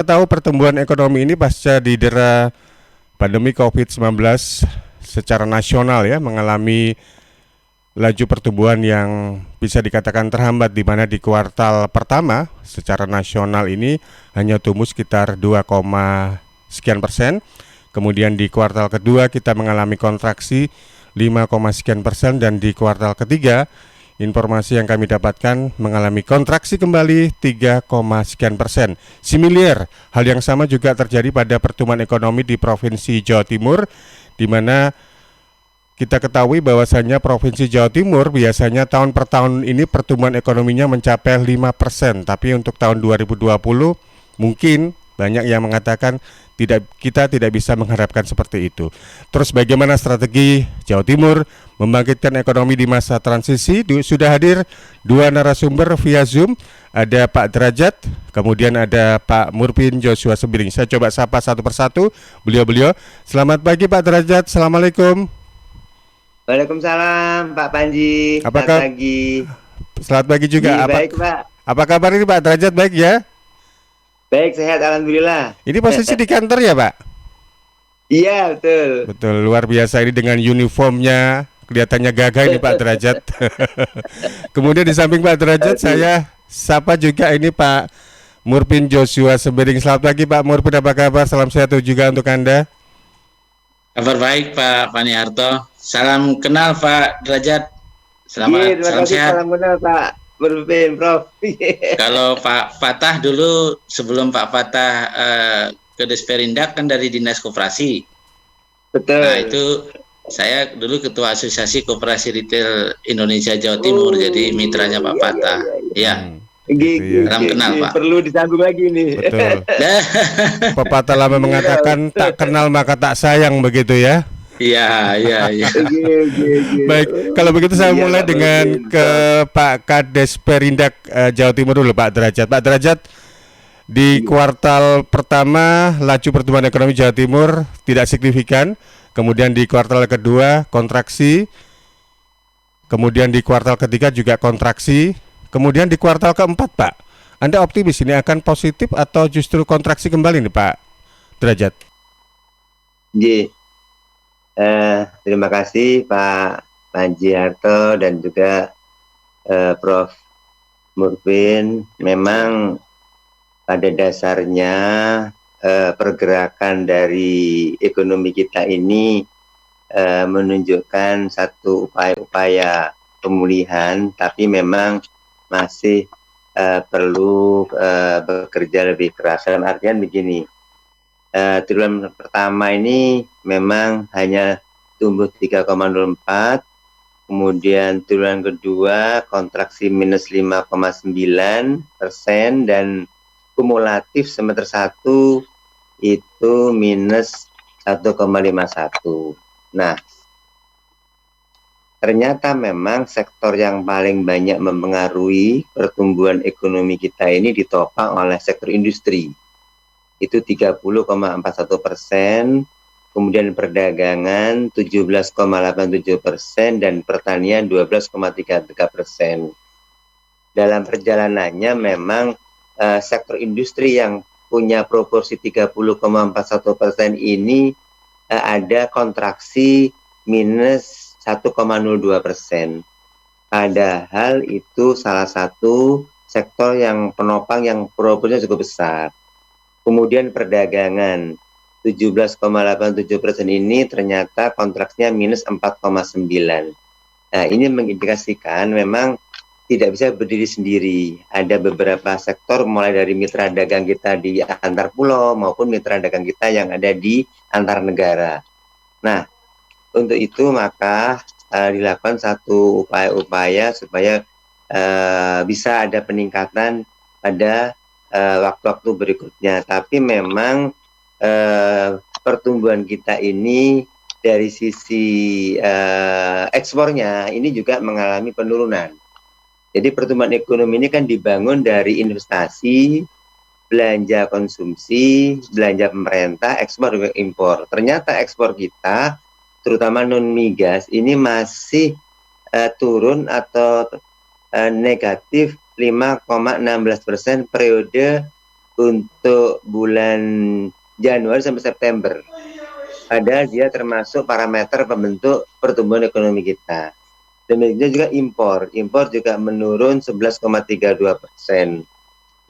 Kita tahu pertumbuhan ekonomi ini pasca didera pandemi COVID-19 secara nasional ya mengalami laju pertumbuhan yang bisa dikatakan terhambat, di mana di kuartal pertama secara nasional ini hanya tumbuh sekitar 2, sekian persen. Kemudian di kuartal kedua kita mengalami kontraksi 5, sekian persen, dan di kuartal ketiga informasi yang kami dapatkan mengalami kontraksi kembali 3, sekian persen. Similar, hal yang sama juga terjadi pada pertumbuhan ekonomi di Provinsi Jawa Timur, di mana kita ketahui bahwasannya Provinsi Jawa Timur biasanya tahun per tahun ini pertumbuhan ekonominya mencapai 5%, tapi untuk tahun 2020 mungkin banyak yang mengatakan kita tidak bisa mengharapkan seperti itu. Terus bagaimana strategi Jawa Timur membangkitkan ekonomi di masa transisi? Sudah hadir dua narasumber via Zoom. Ada Pak Derajat, kemudian ada Pak Murpin Joshua Sembiring. Saya coba sapa satu persatu beliau-beliau. Selamat pagi Pak Derajat, Assalamualaikum. Waalaikumsalam Pak Panji, selamat Apakah pagi. Selamat pagi juga. Baik Pak. Apa kabar ini Pak Derajat, baik ya? Baik, sehat alhamdulillah. Ini posisi di kantor ya Pak? Iya betul. Betul, luar biasa ini dengan uniformnya, kelihatannya gagah ini Pak Derajat. Kemudian di samping Pak Derajat saya sapa juga ini Pak Murpin Joshua Sembiring. Selamat pagi Pak Murpin, apa kabar? Salam sehat juga untuk Anda. Kabar baik Pak Fani Harto. Salam kenal Pak Derajat. Selamat, salam sehat. Salam kenal Pak Murpin, Prof. Kalau Pak Fatah dulu sebelum Pak Fatah ke Desperindak kan dari Dinas Koperasi. Betul. Nah itu saya dulu Ketua Asosiasi Koperasi Retail Indonesia Jawa Timur, jadi mitranya Pak Fatah. Iya. Salam kenal Pak. Perlu disambung lagi nih. Betul. Pepatah lama mengatakan tak kenal maka tak sayang, begitu ya. Iya. Baik, kalau begitu saya mulai dengan ke Pak Kades Perindak Jawa Timur dulu, Pak Derajat. Pak Derajat, di kuartal pertama laju pertumbuhan ekonomi Jawa Timur tidak signifikan, kemudian di kuartal kedua kontraksi, kemudian di kuartal ketiga juga kontraksi, kemudian di kuartal keempat, Pak, Anda optimis ini akan positif atau justru kontraksi kembali nih, Pak Derajat? Terima kasih Pak Panji Harto dan juga Prof. Murpin. Memang pada dasarnya pergerakan dari ekonomi kita ini menunjukkan satu upaya-upaya pemulihan, tapi memang masih perlu bekerja lebih keras. Dalam artian begini, triwulan pertama ini memang hanya tumbuh 3,04, kemudian triwulan kedua kontraksi minus 5,9%, dan kumulatif semester 1 itu minus 1,51. Nah, ternyata memang sektor yang paling banyak mempengaruhi pertumbuhan ekonomi kita ini ditopang oleh sektor industri. Itu 30,41%, kemudian perdagangan 17,87%, dan pertanian 12,33%. Dalam perjalanannya memang sektor industri yang punya proporsi 30,41% ini ada kontraksi minus 1,02%. Padahal itu salah satu sektor yang penopang yang proporsinya cukup besar. Kemudian perdagangan 17,87% ini ternyata kontraksinya minus 4,9. Nah, ini mengindikasikan memang tidak bisa berdiri sendiri. Ada beberapa sektor mulai dari mitra dagang kita di antar pulau maupun mitra dagang kita yang ada di antar negara. Nah, untuk itu maka dilakukan satu upaya-upaya supaya bisa ada peningkatan pada waktu-waktu berikutnya. Tapi memang pertumbuhan kita ini dari sisi ekspornya ini juga mengalami penurunan. Jadi pertumbuhan ekonomi ini kan dibangun dari investasi, belanja konsumsi, belanja pemerintah, ekspor dan impor. Ternyata ekspor kita, terutama non-migas, ini masih turun atau negatif 5,16% periode untuk bulan Januari sampai September. Padahal dia termasuk parameter pembentuk pertumbuhan ekonomi kita. Demikian juga impor. Impor juga menurun 11,32%.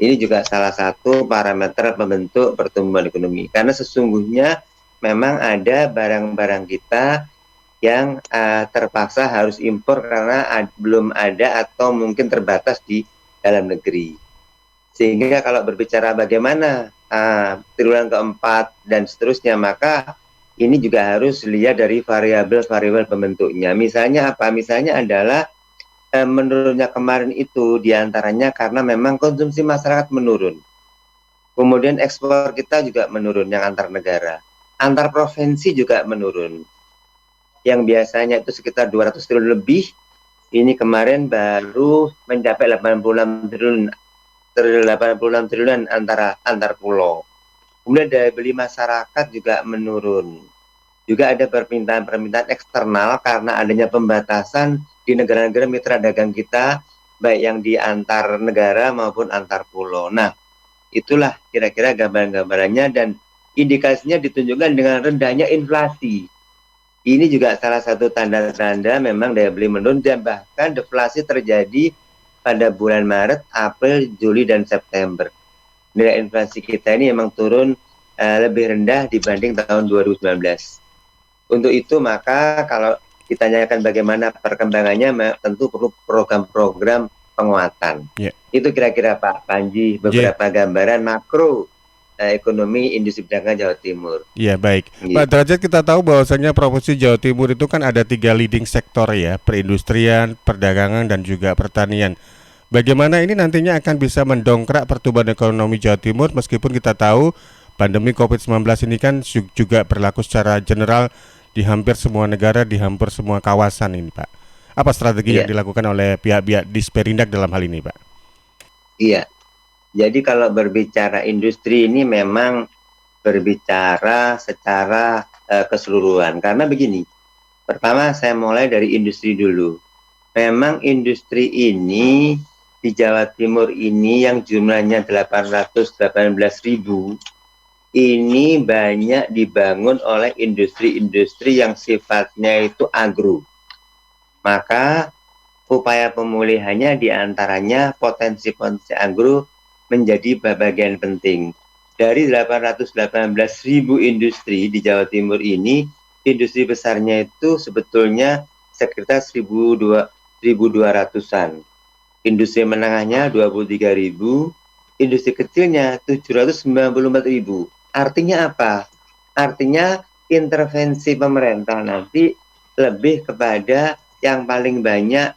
Ini juga salah satu parameter pembentuk pertumbuhan ekonomi. Karena sesungguhnya memang ada barang-barang kita yang terpaksa harus impor karena belum ada atau mungkin terbatas di dalam negeri. Sehingga kalau berbicara bagaimana triwulan keempat dan seterusnya, maka ini juga harus lihat dari variabel-variabel pembentuknya. Misalnya apa? Misalnya adalah menurunnya kemarin itu diantaranya karena memang konsumsi masyarakat menurun. Kemudian ekspor kita juga menurun yang antar negara. Antar provinsi juga menurun. Yang biasanya itu sekitar 200 triliun lebih, ini kemarin baru mencapai 86 triliun antar pulau. Kemudian daya beli masyarakat juga menurun. Juga ada permintaan eksternal karena adanya pembatasan di negara-negara mitra dagang kita, baik yang di antar negara maupun antar pulau. Nah, itulah kira-kira gambaran-gambarannya dan indikasinya ditunjukkan dengan rendahnya inflasi. Ini juga salah satu tanda-tanda memang daya beli menurun dan bahkan deflasi terjadi pada bulan Maret, April, Juli, dan September. Nilai inflasi kita ini memang turun lebih rendah dibanding tahun 2019. Untuk itu maka kalau ditanyakan bagaimana perkembangannya, tentu perlu program-program penguatan. Yeah. Itu kira-kira Pak Panji beberapa gambaran makro ekonomi industri perdagangan Jawa Timur. Iya, baik. Pak Derajat, kita tahu bahwasanya Provinsi Jawa Timur itu kan ada 3 leading sektor ya, perindustrian, perdagangan, dan juga pertanian. Bagaimana ini nantinya akan bisa mendongkrak pertumbuhan ekonomi Jawa Timur meskipun kita tahu pandemi COVID-19 ini kan juga berlaku secara general di hampir semua negara, di hampir semua kawasan ini, Pak. Apa strategi yang dilakukan oleh pihak-pihak Disperindak dalam hal ini, Pak? Iya. Jadi kalau berbicara industri ini memang berbicara secara keseluruhan. Karena begini, pertama saya mulai dari industri dulu. Memang industri ini di Jawa Timur ini yang jumlahnya 818.000, ini banyak dibangun oleh industri-industri yang sifatnya itu agro. Maka upaya pemulihannya diantaranya potensi-potensi agro menjadi bagian penting. Dari 818.000 industri di Jawa Timur ini, industri besarnya itu sebetulnya sekitar 1.200-an. Industri menengahnya 23.000, industri kecilnya 794.000. Artinya apa? Artinya intervensi pemerintah nanti lebih kepada yang paling banyak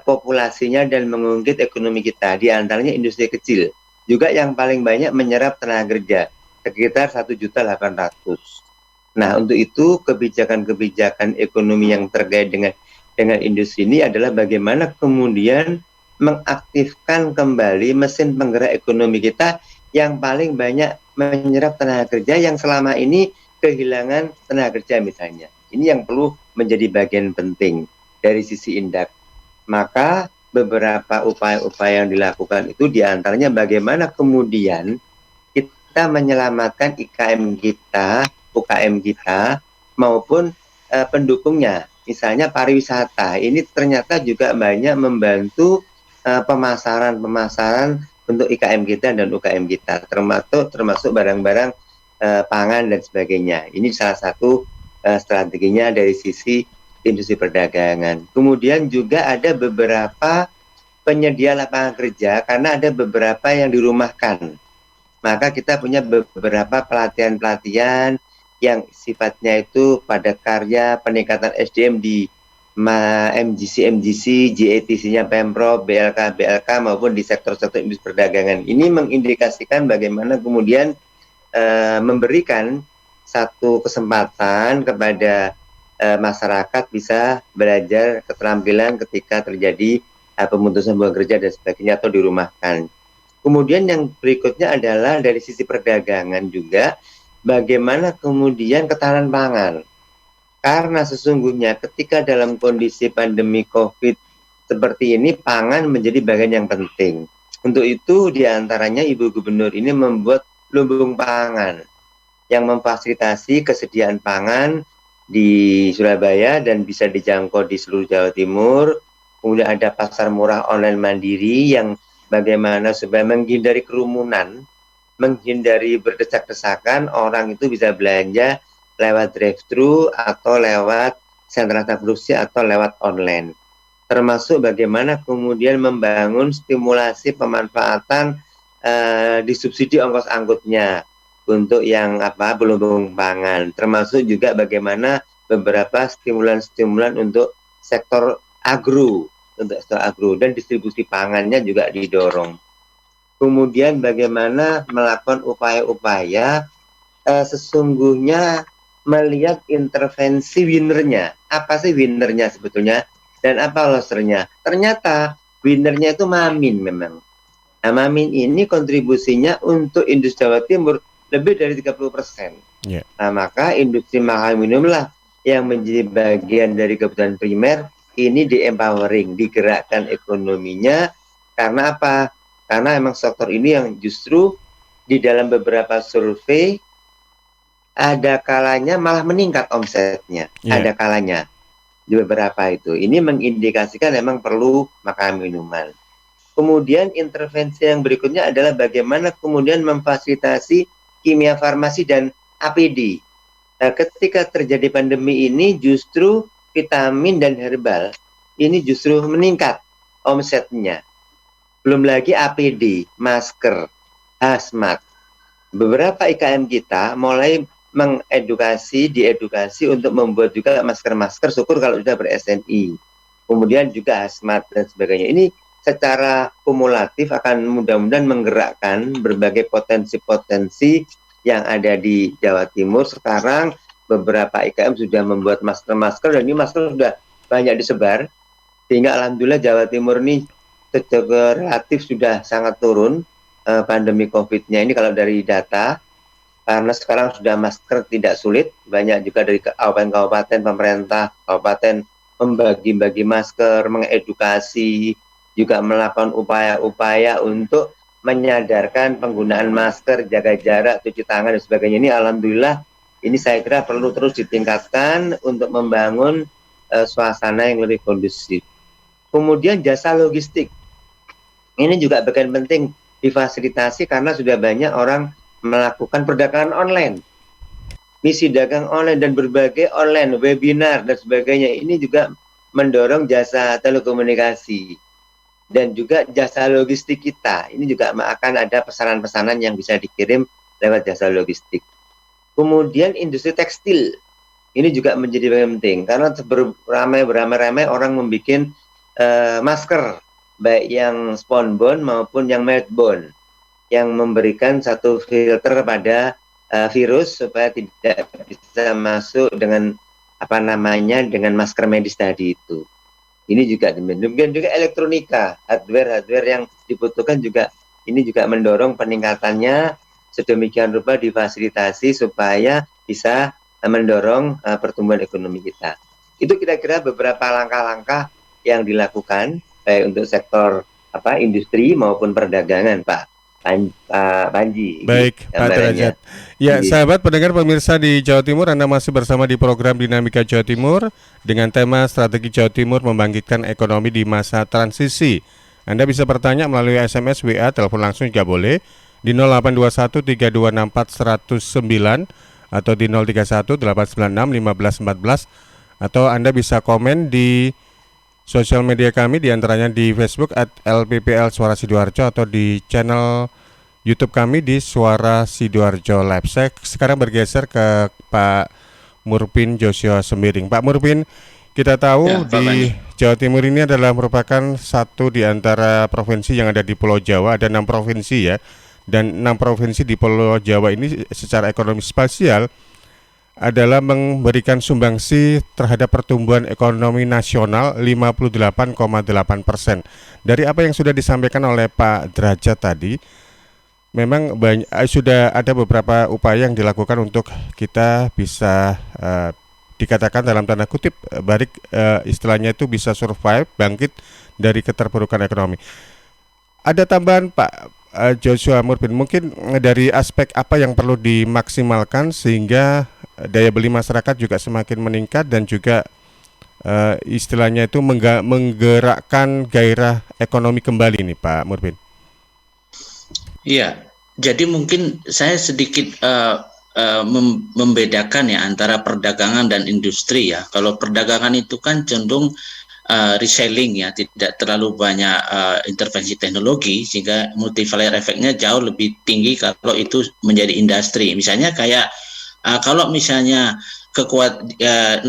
populasinya dan mengungkit ekonomi kita, di antaranya industri kecil. Juga yang paling banyak menyerap tenaga kerja, sekitar 1.800.000. Nah, untuk itu kebijakan-kebijakan ekonomi yang terkait dengan industri ini adalah bagaimana kemudian mengaktifkan kembali mesin penggerak ekonomi kita yang paling banyak menyerap tenaga kerja yang selama ini kehilangan tenaga kerja misalnya. Ini yang perlu menjadi bagian penting dari sisi Indak. Maka beberapa upaya-upaya yang dilakukan itu diantaranya bagaimana kemudian kita menyelamatkan IKM kita, UKM kita maupun pendukungnya. Misalnya pariwisata, ini ternyata juga banyak membantu pemasaran untuk IKM kita dan UKM kita, termasuk barang-barang pangan dan sebagainya. Ini salah satu strateginya dari sisi industri perdagangan. Kemudian juga ada beberapa penyedia lapangan kerja karena ada beberapa yang dirumahkan. Maka kita punya beberapa pelatihan-pelatihan yang sifatnya itu pada karya peningkatan SDM di MGC, JETC-nya Pemprov, BLK maupun di sektor-sektor industri perdagangan. Ini mengindikasikan bagaimana kemudian memberikan satu kesempatan kepada masyarakat bisa belajar keterampilan ketika terjadi pemutusan hubungan kerja dan sebagainya atau dirumahkan. Kemudian yang berikutnya adalah dari sisi perdagangan juga bagaimana kemudian ketahanan pangan. Karena sesungguhnya ketika dalam kondisi pandemi COVID seperti ini pangan menjadi bagian yang penting. Untuk itu diantaranya Ibu Gubernur ini membuat lumbung pangan yang memfasilitasi kesediaan pangan di Surabaya dan bisa dijangkau di seluruh Jawa Timur. Kemudian ada pasar murah online mandiri yang bagaimana supaya menghindari kerumunan, menghindari berdesak-desakan, orang itu bisa belanja lewat drive-thru atau lewat sentra produksi atau lewat online. Termasuk bagaimana kemudian membangun stimulasi pemanfaatan disubsidi ongkos angkutnya untuk yang berlumbung pangan, termasuk juga bagaimana beberapa stimulan-stimulan untuk sektor agro, dan distribusi pangannya juga didorong. Kemudian bagaimana melakukan upaya-upaya sesungguhnya melihat intervensi winernya. Apa sih winernya sebetulnya? Dan apa losernya? Ternyata winernya itu Mamin memang. Nah, Mamin ini kontribusinya untuk industri Jawa Timur lebih dari 30%. Yeah. Nah, maka industri makan minumlah yang menjadi bagian dari kebutuhan primer ini di-empowering, digerakkan ekonominya. Karena apa? Karena memang sektor ini yang justru di dalam beberapa survei ada kalanya malah meningkat omsetnya. Yeah. Ada kalanya di beberapa itu. Ini mengindikasikan memang perlu makan minuman. Kemudian intervensi yang berikutnya adalah bagaimana kemudian memfasilitasi kimia farmasi dan APD. Nah, ketika terjadi pandemi ini justru vitamin dan herbal ini justru meningkat omsetnya. Belum lagi APD, masker, hazmat. Beberapa IKM kita mulai diedukasi untuk membuat juga masker-masker, syukur kalau sudah ber-SNI. Kemudian juga hazmat dan sebagainya. Ini secara kumulatif akan mudah-mudahan menggerakkan berbagai potensi-potensi yang ada di Jawa Timur. Sekarang beberapa IKM sudah membuat masker-masker dan ini masker sudah banyak disebar. Sehingga alhamdulillah Jawa Timur ini secara relatif sudah sangat turun pandemi COVID-nya ini kalau dari data. Karena sekarang sudah masker tidak sulit, banyak juga dari kabupaten pemerintah kabupaten membagi-bagi masker, mengedukasi, juga melakukan upaya-upaya untuk menyadarkan penggunaan masker, jaga jarak, cuci tangan dan sebagainya. Ini alhamdulillah ini saya kira perlu terus ditingkatkan untuk membangun suasana yang lebih kondusif. Kemudian jasa logistik. Ini juga bagian penting difasilitasi karena sudah banyak orang melakukan perdagangan online, misi dagang online dan berbagai online, webinar dan sebagainya. Ini juga mendorong jasa telekomunikasi dan juga jasa logistik kita. Ini juga akan ada pesanan-pesanan yang bisa dikirim lewat jasa logistik. Kemudian industri tekstil. Ini juga menjadi penting karena beramai-ramai orang membuat masker, baik yang spunbond maupun yang meltbond, yang memberikan satu filter pada virus supaya tidak bisa masuk dengan dengan masker medis tadi itu. Ini juga demikian juga elektronika, hardware yang dibutuhkan juga ini juga mendorong peningkatannya sedemikian rupa difasilitasi supaya bisa mendorong pertumbuhan ekonomi kita. Itu kira-kira beberapa langkah-langkah yang dilakukan baik untuk sektor industri maupun perdagangan, Pak Panji. Baik, Pak Derajat. Ya, sahabat pendengar pemirsa di Jawa Timur, Anda masih bersama di program Dinamika Jawa Timur dengan tema Strategi Jawa Timur Membangkitkan Ekonomi di Masa Transisi. Anda bisa bertanya melalui SMS, WA, telepon langsung juga boleh di 0821 3264 109 atau di 031 896 1514 atau Anda bisa komen di sosial media kami, diantaranya di Facebook @LPPL Suara Sidoarjo atau di channel YouTube kami di Suara Sidoarjo Live. Saya sekarang bergeser ke Pak Murpin Joshua Sembiring. Pak Murpin, kita tahu di Jawa Timur ini adalah merupakan satu di antara provinsi yang ada di Pulau Jawa. Ada 6 provinsi ya, dan 6 provinsi di Pulau Jawa ini secara ekonomi spasial adalah memberikan sumbangsi terhadap pertumbuhan ekonomi nasional 58,8%. Dari apa yang sudah disampaikan oleh Pak Derajat tadi, memang sudah ada beberapa upaya yang dilakukan untuk kita bisa dikatakan dalam tanda kutip istilahnya itu bisa survive, bangkit dari keterpurukan ekonomi. ada tambahan Pak Joshua Murbin, mungkin dari aspek apa yang perlu dimaksimalkan sehingga daya beli masyarakat juga semakin meningkat dan juga istilahnya itu menggerakkan gairah ekonomi kembali nih Pak Murbin. Iya, jadi mungkin saya sedikit membedakan ya antara perdagangan dan industri ya. Kalau perdagangan itu kan cenderung reselling ya, tidak terlalu banyak intervensi teknologi, sehingga multiplier efeknya jauh lebih tinggi kalau itu menjadi industri. Misalnya kayak kalau misalnya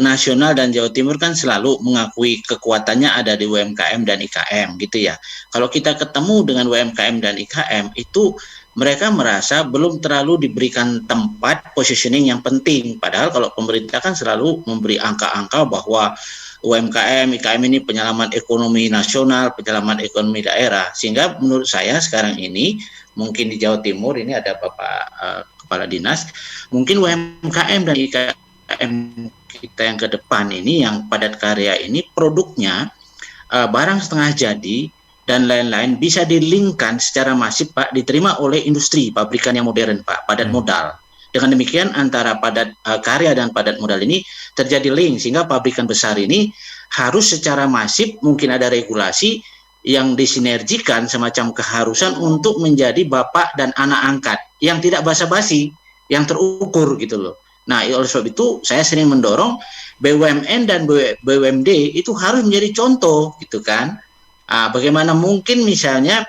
nasional dan Jawa Timur kan selalu mengakui kekuatannya ada di UMKM dan IKM gitu ya. Kalau kita ketemu dengan UMKM dan IKM itu mereka merasa belum terlalu diberikan tempat positioning yang penting. Padahal kalau pemerintah kan selalu memberi angka-angka bahwa UMKM, IKM ini penyelamat ekonomi nasional, penyelamat ekonomi daerah. Sehingga menurut saya sekarang ini mungkin di Jawa Timur ini ada Bapak Kepala Dinas, mungkin UMKM dan IKM kita yang ke depan ini yang padat karya ini produknya barang setengah jadi dan lain-lain bisa dilingkan secara masif Pak, diterima oleh industri pabrikan yang modern Pak, padat modal. Dengan demikian antara padat karya dan padat modal ini terjadi link, sehingga pabrikan besar ini harus secara masif, mungkin ada regulasi yang disinergikan semacam keharusan untuk menjadi bapak dan anak angkat yang tidak basa-basi, yang terukur gitu loh. Nah, oleh sebab itu saya sering mendorong BUMN dan BUMD itu harus menjadi contoh gitu kan. Bagaimana mungkin misalnya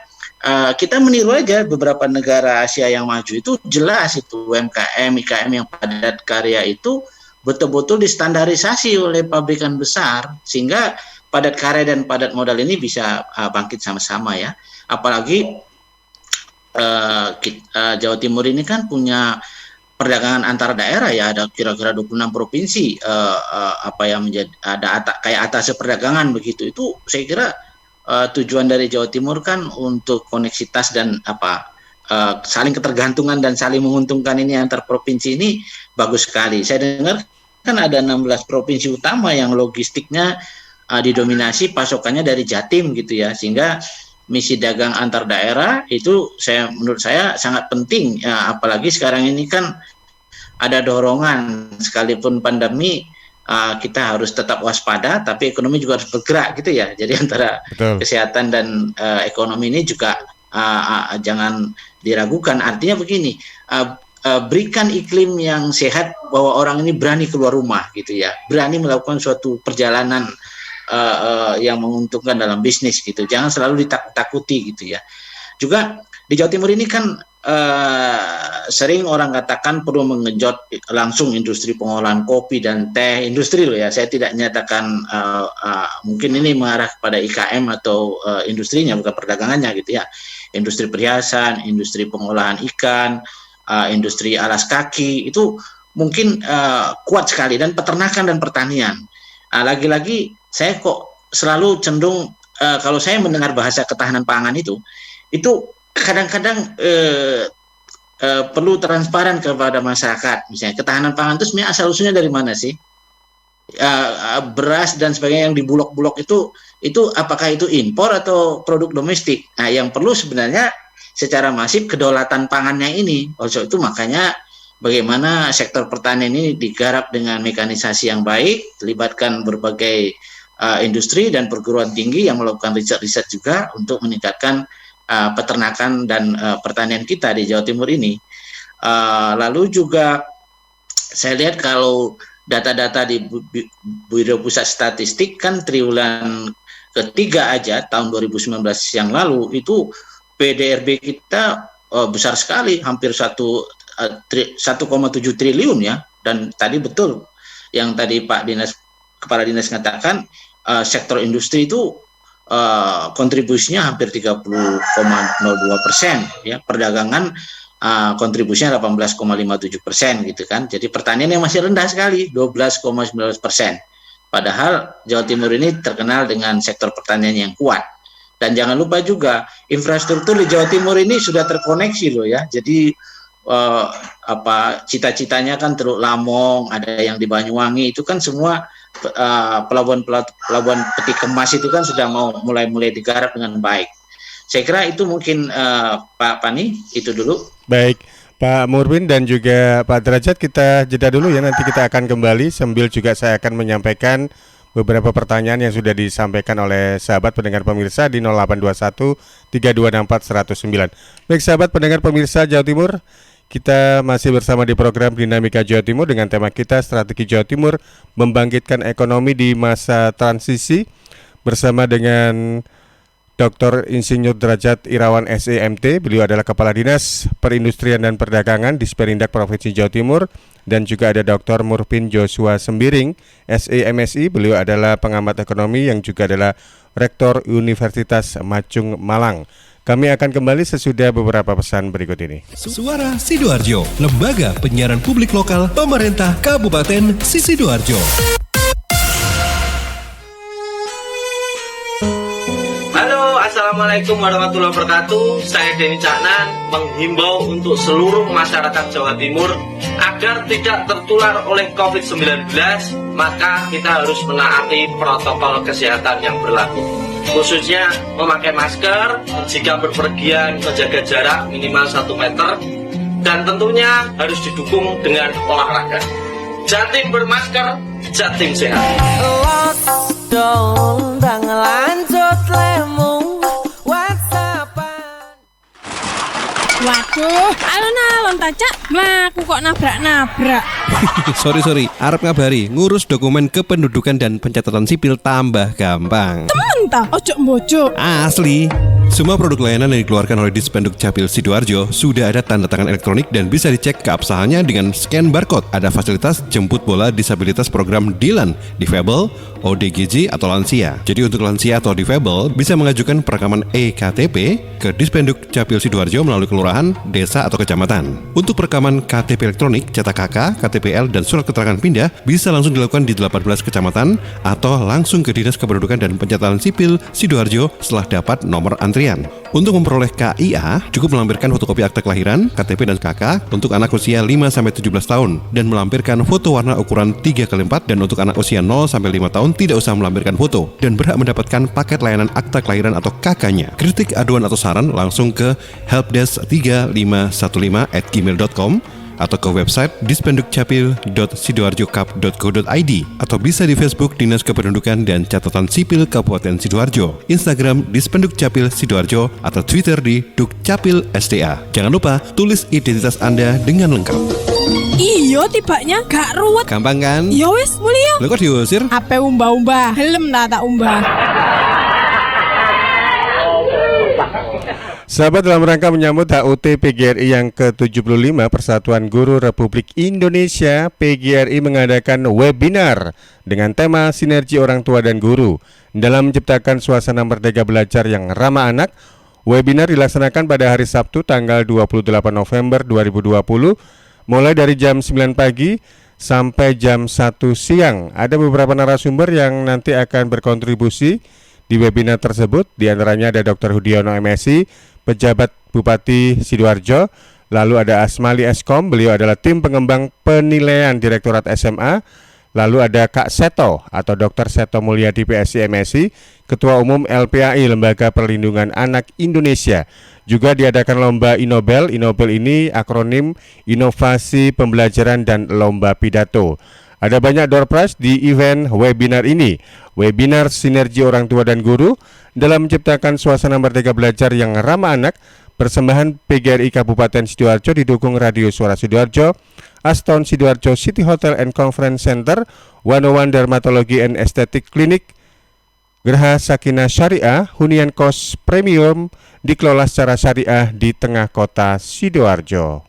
kita meniru aja beberapa negara Asia yang maju, itu jelas itu UMKM, IKM yang padat karya itu betul-betul distandarisasi oleh pabrikan besar sehingga padat karya dan padat modal ini bisa bangkit sama-sama ya. Apalagi Jawa Timur ini kan punya perdagangan antar daerah ya, ada kira-kira 26 provinsi apa yang menjadi ada kayak atas perdagangan begitu. Itu saya kira tujuan dari Jawa Timur kan untuk koneksitas dan saling ketergantungan dan saling menguntungkan ini antar provinsi ini bagus sekali. Saya dengar kan ada 16 provinsi utama yang logistiknya didominasi pasokannya dari Jatim gitu ya, sehingga misi dagang antar daerah itu menurut saya sangat penting ya, apalagi sekarang ini kan ada dorongan sekalipun pandemi kita harus tetap waspada, tapi ekonomi juga harus bergerak gitu ya. Jadi antara kesehatan dan ekonomi ini juga jangan diragukan. Artinya begini, berikan iklim yang sehat bahwa orang ini berani keluar rumah gitu ya, berani melakukan suatu perjalanan yang menguntungkan dalam bisnis gitu. Jangan selalu ditakut-takuti gitu ya. Juga di Jawa Timur ini kan sering orang katakan perlu mengejut langsung industri pengolahan kopi dan teh, industri loh ya. Saya tidak nyatakan mungkin ini mengarah kepada IKM atau industrinya bukan perdagangannya gitu ya. Industri perhiasan, industri pengolahan ikan, industri alas kaki itu mungkin kuat sekali, dan peternakan dan pertanian. Lagi-lagi saya kok selalu cenderung kalau saya mendengar bahasa ketahanan pangan itu kadang-kadang perlu transparan kepada masyarakat. Misalnya ketahanan pangan itu sebenarnya asal usulnya dari mana sih? Beras dan sebagainya yang di bulog-bulog itu apakah itu impor atau produk domestik? Nah, yang perlu sebenarnya secara masif kedaulatan pangannya ini. Oleh itu makanya bagaimana sektor pertanian ini digarap dengan mekanisasi yang baik, libatkan berbagai industri dan perguruan tinggi yang melakukan riset-riset juga untuk meningkatkan peternakan dan pertanian kita di Jawa Timur ini. Lalu juga saya lihat kalau data-data di Biro Pusat Statistik kan triwulan ketiga aja tahun 2019 yang lalu itu PDRB kita besar sekali, hampir 1,7 triliun ya. Dan tadi betul yang tadi Kepala Dinas mengatakan sektor industri itu kontribusinya hampir 30,02% ya, perdagangan kontribusinya 18,57% gitu kan. Jadi pertanian yang masih rendah sekali 12,19%. Padahal Jawa Timur ini terkenal dengan sektor pertanian yang kuat. Dan jangan lupa juga infrastruktur di Jawa Timur ini sudah terkoneksi loh ya. Jadi cita-citanya kan Teluk Lamong, ada yang di Banyuwangi, itu kan semua pelabuhan peti kemas itu kan sudah mulai digarap dengan baik. Saya kira itu mungkin Pak Pani, itu dulu. Baik, Pak Murwin dan juga Pak Derajat, kita jeda dulu ya, nanti kita akan kembali sambil juga saya akan menyampaikan beberapa pertanyaan yang sudah disampaikan oleh sahabat pendengar pemirsa di 0821 3264 109. Baik sahabat pendengar pemirsa Jawa Timur, kita masih bersama di program Dinamika Jawa Timur dengan tema kita Strategi Jawa Timur Membangkitkan Ekonomi di Masa Transisi bersama dengan Dr. Insinyur Derajat Irawan SEMT. Beliau adalah Kepala Dinas Perindustrian dan Perdagangan di Disperindak Provinsi Jawa Timur. Dan juga ada Dr. Murpin Joshua Sembiring SEMSI. Beliau adalah pengamat ekonomi yang juga adalah Rektor Universitas Macung Malang. Kami akan kembali sesudah beberapa pesan berikut ini. Suara Sidoarjo, Lembaga Penyiaran Publik Lokal Pemerintah Kabupaten Sidoarjo. Halo, Assalamualaikum warahmatullahi wabarakatuh. Saya Denny Caknan menghimbau untuk seluruh masyarakat Jawa Timur agar tidak tertular oleh COVID-19, maka kita harus menaati protokol kesehatan yang berlaku. Khususnya memakai masker, jika berpergian menjaga jarak minimal 1 meter, dan tentunya harus didukung dengan olahraga. Jatim bermasker, Jatim sehat. Waduh, alon-alon Cak, mlaku kok nabrak-nabrak. Sorry, arep ngabari, ngurus dokumen kependudukan dan pencatatan sipil tambah gampang. Temen ta, ojo mbojo. Asli. Semua produk layanan yang dikeluarkan oleh Dispenduk Capil Sidoarjo sudah ada tanda tangan elektronik dan bisa dicek keabsahannya dengan scan barcode. Ada fasilitas jemput bola disabilitas program DILAN, Difabel, ODGJ atau lansia. Jadi untuk lansia atau difabel bisa mengajukan perekaman EKTP ke Dispenduk Capil Sidoarjo melalui kelurahan, desa atau kecamatan. Untuk perekaman KTP elektronik, cetak KK, KTPL dan surat keterangan pindah bisa langsung dilakukan di 18 kecamatan atau langsung ke Dinas Kependudukan dan Pencatatan Sipil Sidoarjo setelah dapat nomor antrian. Untuk memperoleh KIA, cukup melampirkan fotokopi akta kelahiran, KTP dan KK untuk anak usia 5-17 tahun dan melampirkan foto warna ukuran 3x4, dan untuk anak usia 0-5 tahun tidak usah melampirkan foto dan berhak mendapatkan paket layanan akta kelahiran atau KK-nya. Kritik, aduan atau saran langsung ke helpdesk3515@gmail.com atau ke website dispendukcapil.sidoarjokap.go.id atau bisa di Facebook Dinas Kependudukan dan Catatan Sipil Kabupaten Sidoarjo, Instagram Dispenduk Capil Sidoarjo atau Twitter di Dukcapil SDA. Jangan lupa tulis identitas Anda dengan lengkap. Iyo tibanya gak ruwet. Gampang kan? Ya wis, mulya. Lo kok diusir? Ape umbah-umbah, helm tak umbah. Sahabat, dalam rangka menyambut HUT PGRI yang ke-75 Persatuan Guru Republik Indonesia, PGRI mengadakan webinar dengan tema Sinergi Orang Tua dan Guru. Dalam menciptakan suasana merdeka belajar yang ramah anak, webinar dilaksanakan pada hari Sabtu tanggal 28 November 2020 mulai dari jam 9 pagi sampai jam 1 siang. Ada beberapa narasumber yang nanti akan berkontribusi di webinar tersebut. Di antaranya ada Dr. Hudiono MSI, pejabat Bupati Sidoarjo. Lalu ada Asmali Eskom, beliau adalah tim pengembang penilaian Direktorat SMA. Lalu ada Kak Seto atau Dr. Seto Mulyadi PSI MSI, Ketua Umum LPAI Lembaga Perlindungan Anak Indonesia. Juga diadakan lomba Inobel. Inobel ini akronim Inovasi Pembelajaran dan Lomba Pidato. Ada banyak door prize di event webinar ini. Webinar Sinergi Orang Tua dan Guru dalam menciptakan suasana merdeka belajar yang ramah anak, persembahan PGRI Kabupaten Sidoarjo didukung Radio Suara Sidoarjo, Aston Sidoarjo City Hotel and Conference Center, 101 Dermatology and Aesthetic Clinic, Geraha Sakinah Syariah, hunian kos premium dikelola secara syariah di tengah kota Sidoarjo.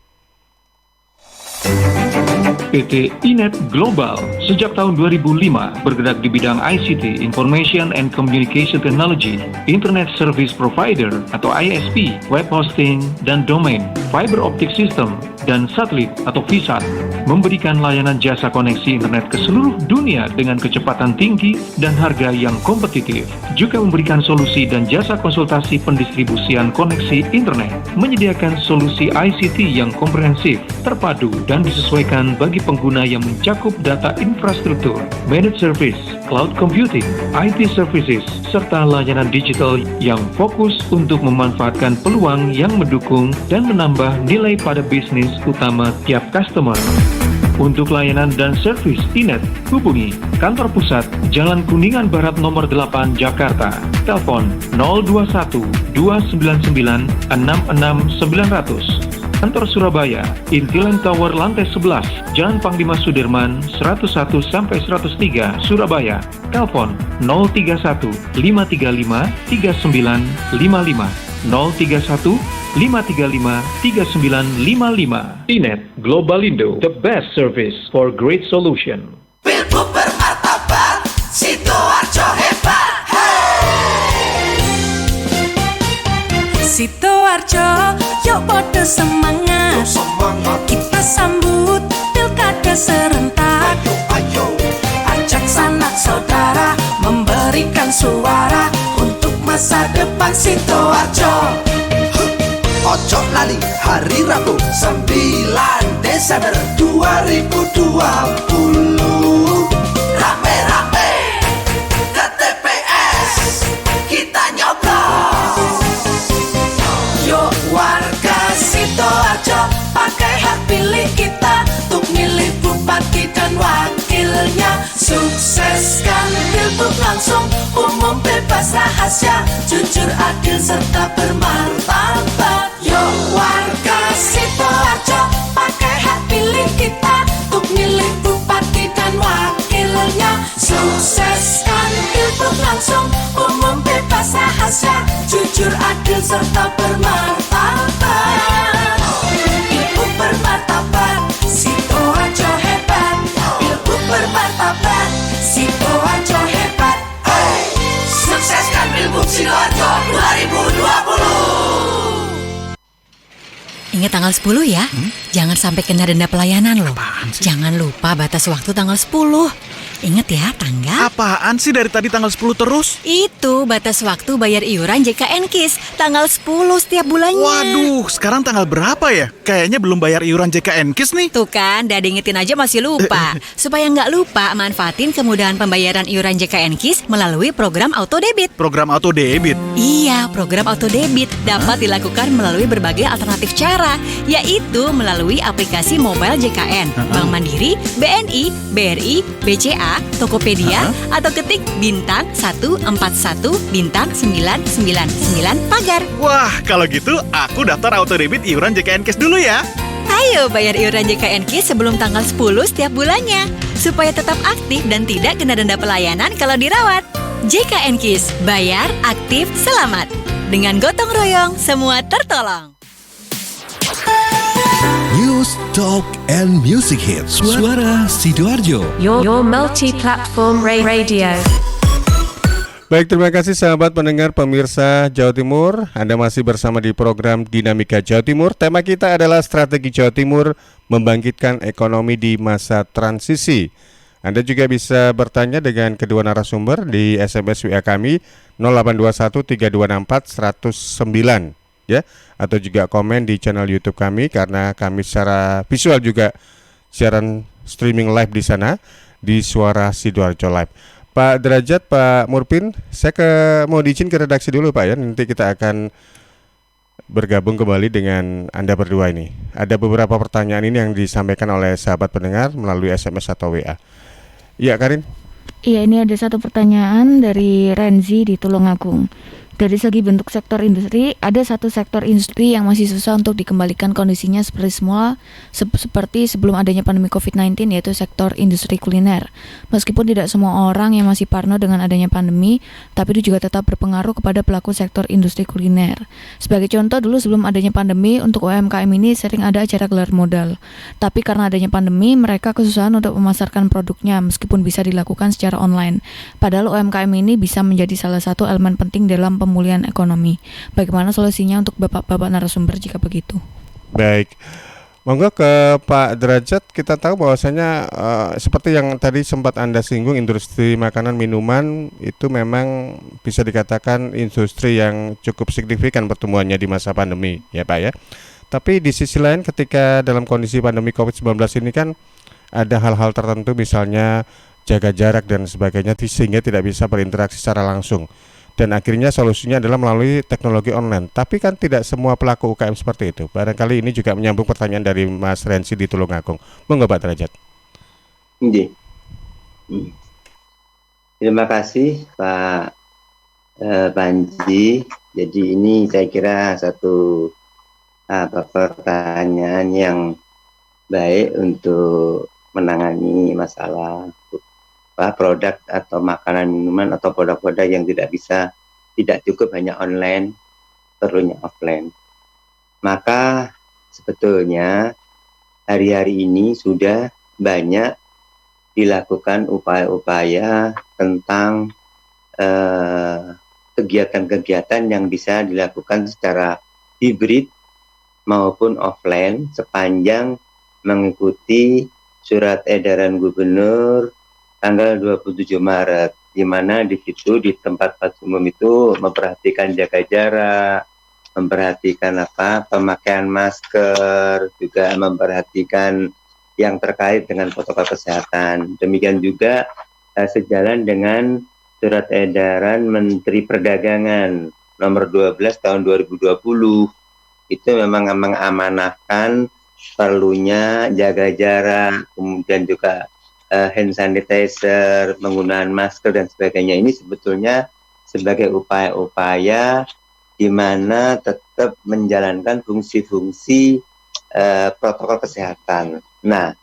PT Inet Global sejak tahun 2005 bergerak di bidang ICT, Information and Communication Technology, Internet Service Provider atau ISP, web hosting, dan domain, fiber optic system, dan satelit atau VSAT, memberikan layanan jasa koneksi internet ke seluruh dunia dengan kecepatan tinggi dan harga yang kompetitif. Juga memberikan solusi dan jasa konsultasi pendistribusian koneksi internet, menyediakan solusi ICT yang komprehensif, terpadu, dan disesuaikan bagi pengguna yang mencakup data infrastruktur, managed service, cloud computing, IT services, serta layanan digital yang fokus untuk memanfaatkan peluang yang mendukung dan menambah nilai pada bisnis utama tiap customer. Untuk layanan dan servis Inet, hubungi kantor pusat Jalan Kuningan Barat nomor 8 Jakarta. Telepon 021 299 66900. Kantor Surabaya, Intiland Tower lantai 11, Jalan Panglima Sudirman 101-103 Surabaya. Telepon 031 535 3955. 031 535 3955. Inet Globalindo, the best service for great solution. Pilbub bermartabat, Sidoarjo hebat. Sidoarjo, yuk podo semangat. Kita sambut pilkada serentak. Ajak sanak saudara memberikan suara untuk masa depan Sidoarjo. Ojo lali hari Rabu 9 Desember 2020. Rame-rame ke TPS kita nyoblos. Yuk warga Sidoarjo, pakai hak pilih kita untuk milih bupati dan wakilnya. Sukseskan pilbub langsung, umum bebas rahasia, jujur adil serta bermartabat. Yuk warga Sidoarjo, pakai hak pilih kita untuk milih bupati dan wakilnya. Sukseskan pilbub langsung, umum bebas rahasia, jujur adil serta bermartabat. Pilbub bermartabat, Sidoarjo hebat. Pilbub bermartabat, Sidoarjo hebat. Hey, sukseskan Pilbub Sidoarjo 2020. Ingat tanggal 10 ya, jangan sampai kena denda pelayanan loh. Jangan lupa batas waktu tanggal 10. Ingat ya, tanggal. Apaan sih dari tadi tanggal 10 terus? Itu batas waktu bayar iuran JKN KIS, tanggal 10 setiap bulannya. Waduh, sekarang tanggal berapa ya? Kayaknya belum bayar iuran JKN KIS nih. Tuh kan, udah diingetin aja masih lupa. Supaya nggak lupa, manfaatin kemudahan pembayaran iuran JKN KIS melalui program auto debit. Program auto debit? Iya, program auto debit dapat dilakukan melalui berbagai alternatif cara, yaitu melalui aplikasi mobile JKN, Bank Mandiri, BNI, BRI, BCA, Tokopedia, atau ketik bintang 141 bintang 999 pagar. Wah, kalau gitu aku daftar auto debit iuran JKN KIS dulu ya. Ayo bayar iuran JKN KIS sebelum tanggal 10 setiap bulannya, supaya tetap aktif dan tidak kena denda pelayanan kalau dirawat. JKN KIS, bayar, aktif, selamat. Dengan gotong royong, semua tertolong. News, Talk, and Music Hits. Suara Sidoarjo. Your multi-platform radio. Baik, terima kasih sahabat pendengar pemirsa Jawa Timur. Anda masih bersama di program Dinamika Jawa Timur. Tema kita adalah strategi Jawa Timur membangkitkan ekonomi di masa transisi. Anda juga bisa bertanya dengan kedua narasumber di SMS WA kami 0821 3264 109 ya, atau juga komen di channel YouTube kami, karena kami secara visual juga siaran streaming live di sana di Suara Sidoarjo Live. Pak Derajat, Pak Murpin, saya mau diizin ke redaksi dulu Pak ya. Nanti kita akan bergabung kembali dengan Anda berdua ini. Ada beberapa pertanyaan ini yang disampaikan oleh sahabat pendengar melalui SMS atau WA. Iya, Karin. Iya, ini ada satu pertanyaan dari Renzi di Tulungagung. Dari segi bentuk sektor industri, ada satu sektor industri yang masih susah untuk dikembalikan kondisinya seperti semula, seperti sebelum adanya pandemi COVID-19, yaitu sektor industri kuliner. Meskipun tidak semua orang yang masih parno dengan adanya pandemi, tapi itu juga tetap berpengaruh kepada pelaku sektor industri kuliner. Sebagai contoh, dulu sebelum adanya pandemi, untuk UMKM ini sering ada acara gelar modal. Tapi karena adanya pandemi, mereka kesusahan untuk memasarkan produknya meskipun bisa dilakukan secara online. Padahal UMKM ini bisa menjadi salah satu elemen penting dalam pemulihan ekonomi. Bagaimana solusinya untuk bapak-bapak narasumber jika begitu? Baik, Monggo ke Pak Derajat, kita tahu bahwasanya seperti yang tadi sempat Anda singgung, industri makanan minuman itu memang bisa dikatakan industri yang cukup signifikan pertumbuhannya di masa pandemi ya Pak ya. Tapi di sisi lain ketika dalam kondisi pandemi COVID-19 ini kan ada hal-hal tertentu misalnya jaga jarak dan sebagainya sehingga tidak bisa berinteraksi secara langsung. Dan akhirnya solusinya adalah melalui teknologi online. Tapi kan tidak semua pelaku UKM seperti itu. Barangkali ini juga menyambung pertanyaan dari Mas Rensi di Tulungagung. Monggo Pak Derajat. Terima kasih Pak Panji. Jadi ini saya kira satu pertanyaan yang baik untuk menangani masalah produk atau makanan minuman atau produk-produk yang tidak cukup hanya online, perlunya offline. Maka sebetulnya hari-hari ini sudah banyak dilakukan upaya-upaya tentang kegiatan-kegiatan yang bisa dilakukan secara hibrid maupun offline sepanjang mengikuti surat edaran gubernur tanggal 27 Maret, di mana di situ di tempat umum itu memperhatikan jaga jarak, memperhatikan pemakaian masker, juga memperhatikan yang terkait dengan protokol kesehatan. Demikian juga sejalan dengan surat edaran Menteri Perdagangan nomor 12 tahun 2020, itu memang mengamanahkan perlunya jaga jarak, kemudian juga hand sanitizer, penggunaan masker dan sebagainya. Ini sebetulnya sebagai upaya-upaya di mana tetap menjalankan fungsi-fungsi protokol kesehatan. Nah,